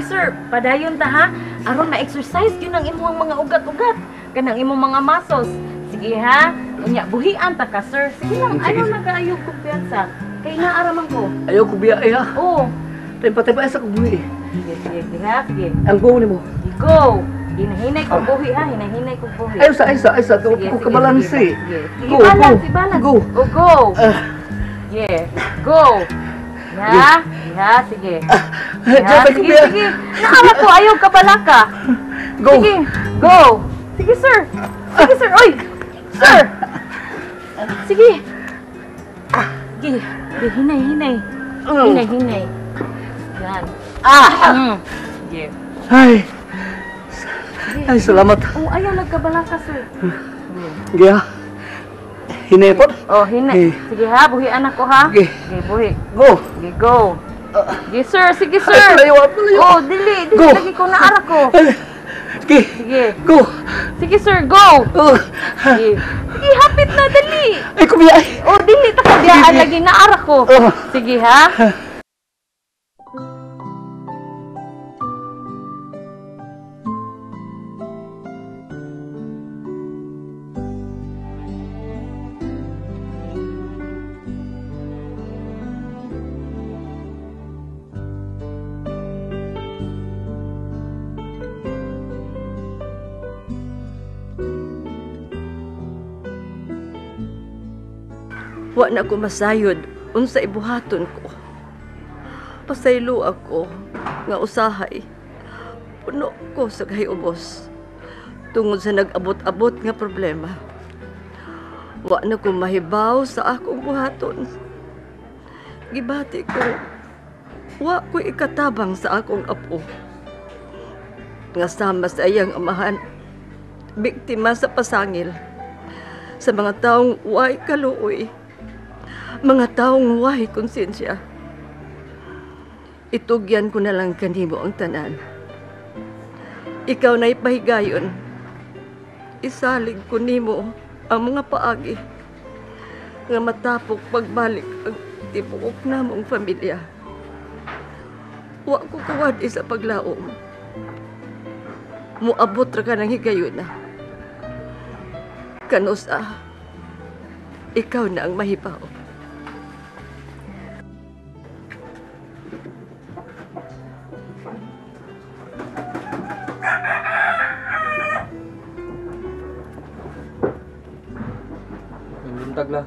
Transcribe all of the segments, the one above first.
sige sir, padayon ta ha. Aron ma-exercise yun ang imong mga ugat-ugat. Kanang imong mga muscles. Sige ha. Unya, buhian ta ka sir. Sige lang, ayaw nag-aayog kumpiyansa. Kay naaraman ko. Ayaw ko biya ha. Oo. Patay-patay sa kong buhi. Sige, sige, sige ha, sige. Ang go ni mo. Go! Hinahinay ko buhi ha, hinahinay ko buhi. Ayaw sa. Kung kabalansi. Sige, balance, balance. Go. Oh, go! Yeah, go! Ya, ya, sige. Ya, sige, sige. Naawa ko, ayaw ka balaka. Go! Sige, go! Sige, sir. Sige, sir. Oy! Sir! Sige. Sige, hinay, hinay. Hinay, hinay. Yan. Sige. Ay, salamat. Oh, ayaw nagkabalaka, sir. Sige ha. Hinepot? Oh, hinay. Sige ha, buhian ako ha. Sige. Sige, buhi. Go! Sige, go. Sige, sir. Sige, sir. Ay, palayo. Oh, dili. Dili, Go. lagi ko naara ko. Sige. Sige. Go! Sige, sir. Go. Sige. Sige, hapit na, dali. Ay, kumiya. Oh, dili. Takabiyaan lagi naara ko. Sige ha. Wa na ko masayod unsa ibuhaton ko. Pasaylo ako nga usahay. Puno ko sa ubos tungod sa nag-abot-abot nga problema. Wa na ko mahibaw sa akong buhaton. Gibati ko, wa ko ikatabang sa akong apo. Nga sama sa iyang amahan, biktima sa pasangil. Sa mga taong way kaluoy, mga taong way konsensya. Itugyan ko na lang kanimo ang tanan. Ikaw na'y pahigayon. Isalig ko nimo ang mga paagi nga matapok pagbalik ang tibuok namong pamilya. Wa ko kuwad sa paglaom. Muabot ra ka ng higayon na. Kanusa, ikaw na ang mahibaw. Tagla.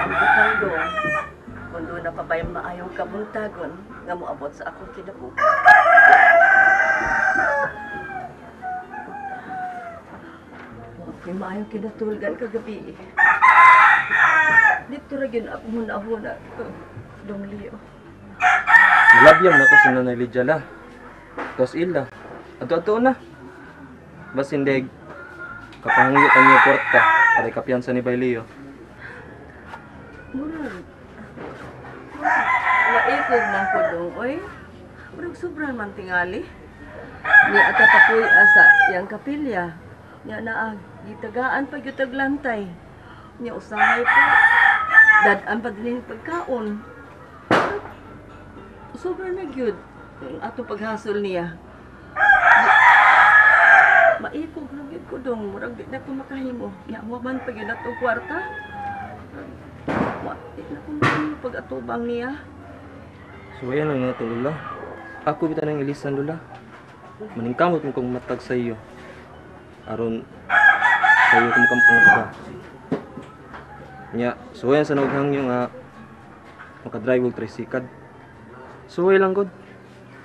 Ikaw doon, kung doon na pa ba yung maayong kabuntagon nga moabot sa akong kinabuhi. Huwag maayong kinatulgan kagabi. Dito ra yun ako muna Dong Leo. Labyam na ko si Nanay Lydia la. Tos ila. Ato-ato na. Bas hindi kapahangyo niyo porta para kapiyansa ni Bailio. Murag. Naikog ng kudong, oy. Murag sobrang man tingali. Niya ata papuy asa yang kapilya. Niya naa gitagaan pa gyud taglantay. Niya usahay pa. Dadaan pa din pagkaon. Sobrang na gyud ato paghasol niya. Maikog lang yun ko dong, murag di na ko makahimo. Yawaman pag yun atong kwarta. Di na ko makahimo pag atubang niya. So ayan lang nato Lula. Ako bita nang ilisan Lula. Maningkamot mo kong matag sa iyo. Aron sa iyo kung kampang ka. Nya, suwayan sa naghang yung makadrive og tricycad. Suway lang gud.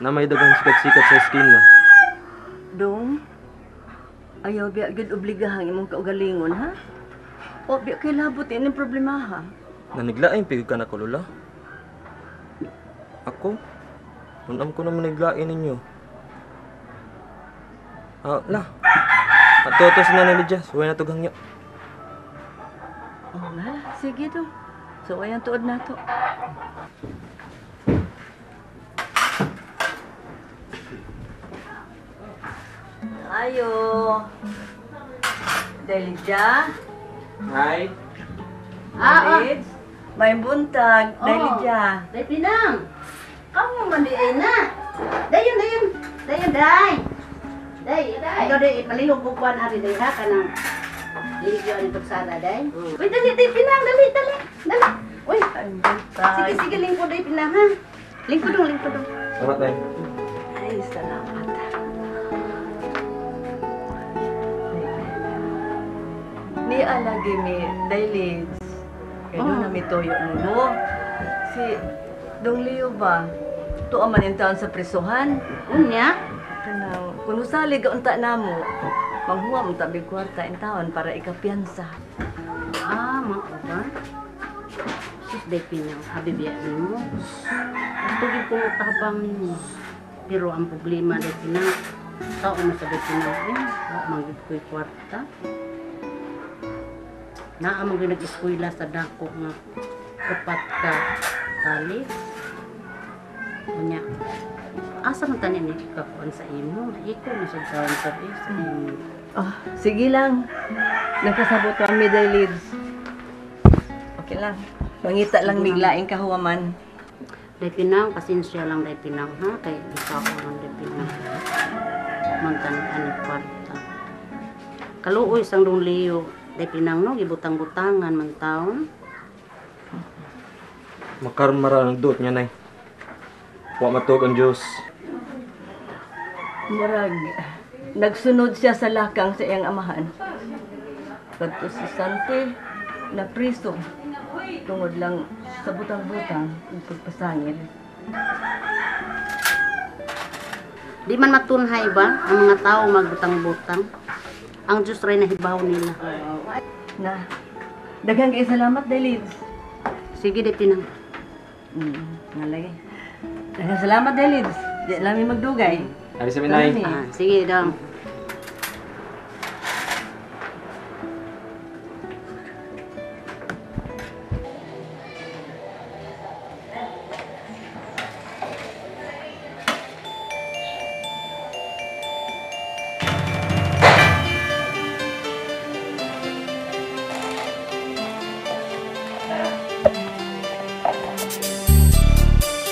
Na may dagang sikat-sikat sa skin na. Dong, ayaw biya gud obligahan imong kaugalingon ha? O biya kay labot ini problema ha? Naniglain pigod ka na ko Lula. Ako? Unam ko naman niglain ninyo. Na. Ato si Nanay Lydia. Suway na to gangyo. Oh nga, sige dong. So ayan tuod na to. Ayo. Delija. Hi. Lids. May buntag, Day Oo. Lydia. Day Pinang. Kamu man di ay na. Dayon. Dayon, day. Day. Ikaw day, palihog ko kuan ari day ha kanang ligyo ni Tugsara day. Uy, dali day Pinang, dali. Uy, Ay, buntag. sige lingkod day Pinang ha. Lingkod dong. Salamat, Nay. Ay, salamat. Ni alagi mi, Day Lids. Kaya doon na mi toyo mo. Si Dong Leo ba? Tuwa man yung taon sa prisuhan. Unya. Kanang, kung usali ka unta na mo, manghuwa mo tabi kwarta in taon para ikapiyansa. Mao ba? Sus day Pinang, habibiya nimo. Gusto gyud ko matabang nimo. Pero ang problema day Pinang, tao na sa day Pinang, wa man gyud ko'y kwarta. Naa man gyud nag-eskwela sa dako nga upat ka college. Unya. Asa man tanin ni kakuan sa imo? Iko na sa taon sa bis. Sige lang. Nagkasabot kami, Day Lids. Okay lang. Mangita lang miglaing kahuwaman. Day Pinang, pasensya lang Day Pinang ha, kay isa ko lang Day Pinang. Mantan ani kwarta. Kaluoy sang Dong Leo, Day Pinang no gibutang-butangan man taon. Makarmara ng dot niya, Nay. Wa matug ang Diyos. Murag, nagsunod siya sa lakang sa iyang amahan. Kadto si Sante, na priso. Tungod lang sa butang-butang ug pagpasangil. Di man matunhay ba ang mga tao magbutang-butang? Ang Diyos ray nahibaw nila. Na, daghang kay salamat, Day Lids. Sige Day Pinang. Nalagay. Daghang salamat, Day Lids. Di lami magdugay. Ari sa Nay. Sige dong.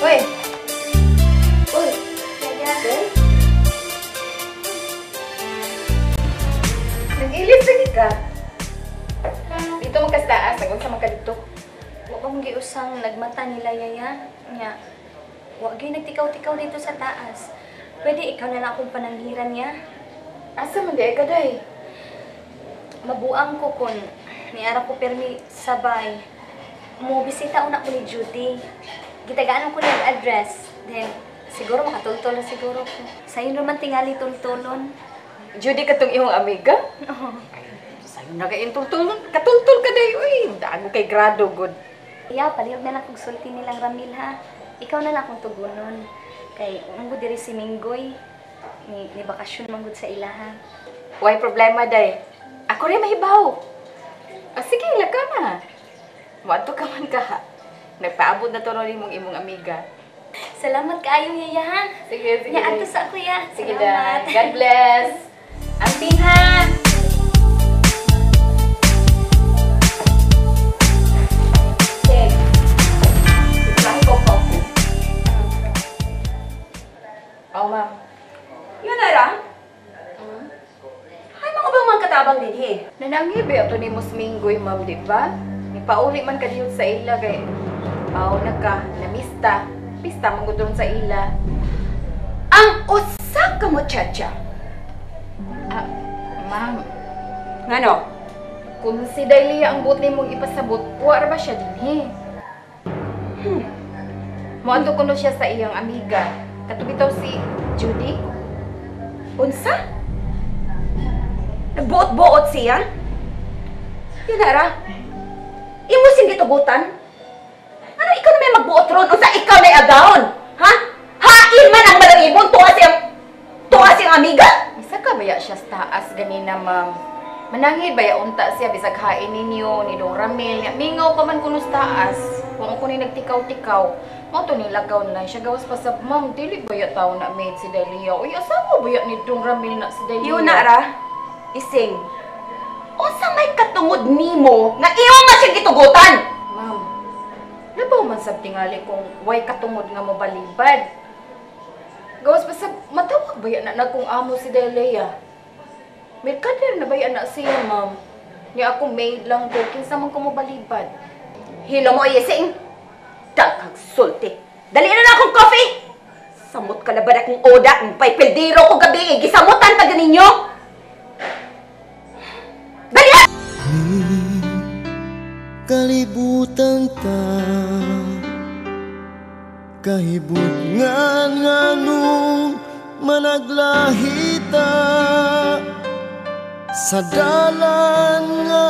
Uy! Uy! Nag-ilis lagi ka. Dito magkastaas, nag-unsa man ka dito. Wa pa mong giusang nagmata nila yaya. Nya, wa gyud nagtikaw-tikaw dito sa taas. Pwede ikaw na lang akong pananghiran niya. Asa man di ka day? Mabuang ko kun niara ko permi sabay. Mo bisita una ko ni Judy. Gitagaan ko niya address. Then siguro makatultol na siguro ko. Sayon naman tingali tultulon. Judy katong imong amiga? Sayo na kay tultulon. Katultol ka day. Uy, dago kay grado good. Iya, palihog na lang kung sulti nilang Ramil ha. Ikaw na lang akong tugunon. Kay manggo diri si Minggoy. Ni bakasyon manggod sa ilaha. Why problema day? Ako rin mahibaw. Sige, laka na. Wato ka man ka ha. Nagpaabot na to rin mong imong amiga. Salamat kaayo yaya ha. Sige. Nya adto sa ako ya. Sige Salamat. da. God bless. Auntie ha. Sige. Itrahe ko coffee. Oh, ma'am. Yun na ra? Ay, mga bang mga katabang din eh. Nanangi ba ito ni Musminggoy, ma'am, di ba? Ipauli man ka diyon sa ila kay na ka, namista. Pista mangudron sa ila. Ang usa ka muchacha. Ma'am. Ngano? Kung si Dahlia ang buot nimong ipasabot, wa ra ba siya dinhi? Moadto kuno siya sa iyang amiga. Katubitaw si Judy. Unsa? Nagbuot-buot siya? Yanara? Imo sing gitugutan? Ano ikaw na may magbuot ron? Unsa ikaw na agawon? Ha? Hain man ang malangibon tuwa siyang amiga? Isa ka baya siya sa taas ganina, ma'am. Manangid baya unta siya bisag hain ninyo ni Dong Ramil. Mingaw pa man kuno sa taas. Kung ako ni nagtikaw-tikaw, mo to nilagaw na lang siya gawas pa sa ma'am. Dili baya tao na maid si Dahlia. Uy, asawa baya ni Dong Ramil na si Dahlia? Yun na ra. Ising. Unsa may katungod nimo nga imo man siya gitugutan? Ma'am, tingali kung way katungod nga mo balibad. Gawas pa sa matawag ba yan na kung amo si Delea? May kader na ba yan na siya, ma'am? Niya ako maid lang ko, kinsa man ko mo balibad. Hilo mo, Yesing. Daghang sulti. Dali na akong coffee! Samot ka na ba na kong oda? Ang paypildiro ko gabi, gisamutan taga ninyo! Dali na! Kalibutan ta kahibut nga nung managlahita sa dalan nga